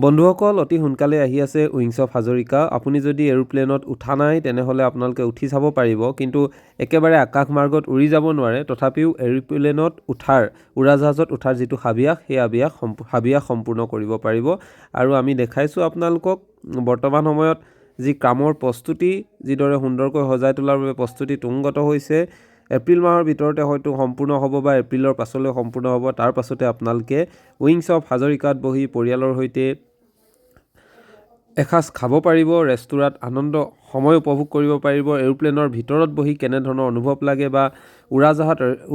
বন্ধুসকল অতি সোনকালে আহি আছে উইংছ অফ হাজৰিকা। আপুনি যদি এৰোপ্লেনত উঠা নাই তেনেহ'লে আপোনালোকে উঠি চাব পাৰিব, কিন্তু একেবাৰে আকাশ মাৰ্গত উৰি যাব নোৱাৰে। তথাপিও এৰোপ্লেনত উৰাজাহাজত উঠাৰ যিটো হাবিয়াস, সেই হাবিয়াস সম্পূৰ্ণ কৰিব পাৰিব। আৰু আমি দেখাইছোঁ আপোনালোকক বৰ্তমান সময়ত যি কামৰ প্ৰস্তুতি, যিদৰে সুন্দৰকৈ সজাই তোলাৰ বাবে প্ৰস্তুতি তুংগত হৈছে। এপ্ৰিল মাহৰ ভিতৰতে হয়তো সম্পূৰ্ণ হ'ব বা এপ্ৰিলৰ পাছলৈ সম্পূৰ্ণ হ'ব। তাৰ পাছতে আপোনালোকে উইংছ অফ হাজৰিকাত বহি পৰিয়ালৰ সৈতে এসাঁজ খাব পাৰিব, ৰেষ্টুৰাত আনন্দ সময় উপভোগ কৰিব পাৰিব। এৰোপ্লেনৰ ভিতৰত বহি কেনেধৰণৰ অনুভৱ লাগে বা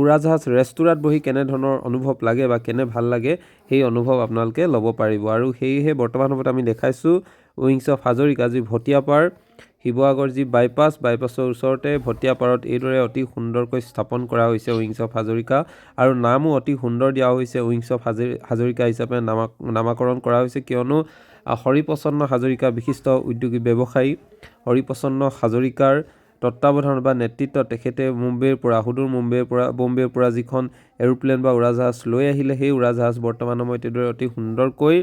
উৰাজাহাজ ৰেষ্টুৰাত বহি কেনেধৰণৰ অনুভৱ লাগে বা কেনে ভাল লাগে, সেই অনুভৱ আপোনালোকে ল'ব পাৰিব। আৰু সেয়েহে বৰ্তমান সময়ত আমি দেখাইছোঁ উইংছ অফ হাজৰিকা, যি ভটিয়াপাৰ শিৱসাগৰ যি বাইপাছৰ ওচৰতে ভটিয়াপাৰত এইদৰে অতি সুন্দৰকৈ স্থাপন কৰা হৈছে উইংছ অফ হাজৰিকা। আৰু নামো অতি সুন্দৰ দিয়া হৈছে, উইংছ অফ হাজৰিকা হিচাপে নামাকৰণ কৰা হৈছে, কিয়নো হৰিপ্ৰসন্ন হাজৰিকা বিশিষ্ট উদ্যোগী ব্যৱসায়ী হৰিপ্ৰসন্ন হাজৰিকাৰ তত্ত্বাৱধানত বা নেতৃত্বত তেখেতে বম্বেৰ পৰা যিখন এৰোপ্লেন বা উৰাজাহাজ লৈ আহিলে, সেই উৰাজাহাজ বৰ্তমান সময়ত এইদৰে অতি সুন্দৰকৈ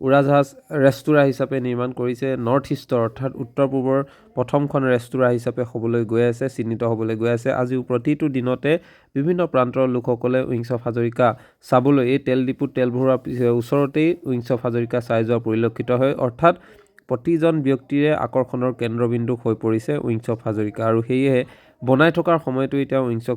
উৰাজাহাজ ৰেষ্টুৰা হিচাপে নিৰ্মাণ কৰিছে। নৰ্থ ইষ্টৰ অৰ্থাৎ উত্তৰ পূবৰ প্ৰথমখন ৰেষ্টুৰা হিচাপে হ'বলৈ গৈ আছে, চিহ্নিত হ'বলৈ গৈ আছে। আজিও প্ৰতিটো দিনতে বিভিন্ন প্ৰান্তৰ লোকসকলে উইংছ অফ হাজৰিকা চাবলৈ এই তেল ডিপুত তেল ভৰোৱাৰ ওচৰতেই উইংছ অফ হাজৰিকা চাই যোৱা পৰিলক্ষিত হয়। অৰ্থাৎ প্ৰতিজন ব্যক্তিৰে আকৰ্ষণৰ কেন্দ্ৰবিন্দু হৈ পৰিছে উইংছ অফ হাজৰিকা। আৰু সেয়েহে বনাই থকাৰ সময়তো এতিয়া উইংছ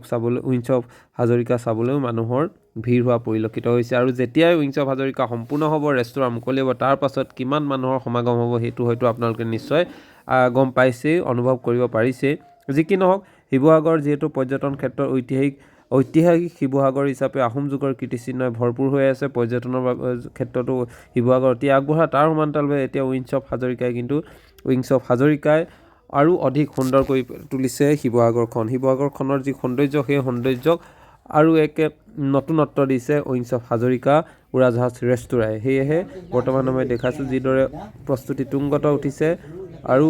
অফ হাজৰিকা চাবলৈও মানুহৰ ভিৰ হোৱা পৰিলক্ষিত হৈছে। আৰু যেতিয়াই উইংছ অফ হাজৰিকা সম্পূৰ্ণ হ'ব, ৰেষ্টুৰাঁ মুকলি হ'ব, তাৰ পাছত কিমান মানুহৰ সমাগম হ'ব সেইটো হয়তো আপোনালোকে নিশ্চয় গম পাইছেই, অনুভৱ কৰিব পাৰিছেই। যি কি নহওক, শিৱসাগৰ যিহেতু পৰ্যটন ক্ষেত্ৰৰ ঐতিহাসিক শিৱসাগৰ হিচাপে আহোম যুগৰ কীৰ্তিচিহ্নই ভৰপূৰ হৈ আছে, পৰ্যটনৰ ক্ষেত্ৰতো শিৱসাগৰ অতি আগবঢ়া। তাৰ সমান্তৰালভাৱে এতিয়া উইংছ অফ হাজৰিকাই আৰু অধিক সুন্দৰ কৰি তুলিছে শিৱসাগৰখনৰ যি সৌন্দৰ্য, সেই সৌন্দৰ্যক আৰু এক নতুনত্ব দিছে উইংছ অফ হাজৰিকা উৰাজাহাজ ৰেষ্টুৰাই। সেয়েহে বৰ্তমান সময়ত দেখাইছোঁ যিদৰে প্ৰস্তুতি তুংগত উঠিছে, আৰু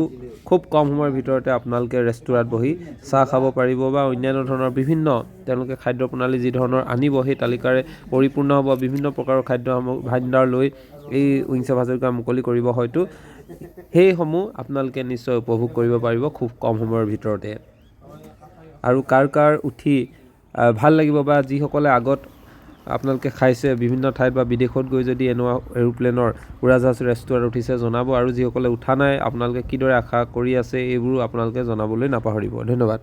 খুব কম সময়ৰ ভিতৰতে আপোনালোকে ৰেষ্টুৰাত বহি চাহ খাব পাৰিব বা অন্যান্য ধৰণৰ বিভিন্ন তেওঁলোকে খাদ্য প্ৰণালী যি ধৰণৰ আনিব, সেই তালিকাৰে পৰিপূৰ্ণ হ'ব। বিভিন্ন প্ৰকাৰৰ খাদ্য ভাণ্ডাৰ লৈ এই উইংছ অফ হাজৰিকা মুকলি কৰিব হয়তো, সেইসমূহ আপোনালোকে নিশ্চয় উপভোগ কৰিব পাৰিব খুব কম সময়ৰ ভিতৰতে। আৰু কাৰ উঠি ভাল লাগিব বা যিসকলে আগত আপোনালোকে খাইছে বিভিন্ন ঠাইত বা বিদেশত গৈ যদি এনেকুৱা এৰোপ্লেনৰ উৰাজাহাজ ৰেষ্টুৰাত উঠিছে জনাব, আৰু যিসকলে উঠা নাই আপোনালোকে কিদৰে আশা কৰি আছে এইবোৰো আপোনালোকে জনাবলৈ নাপাহৰিব। ধন্যবাদ।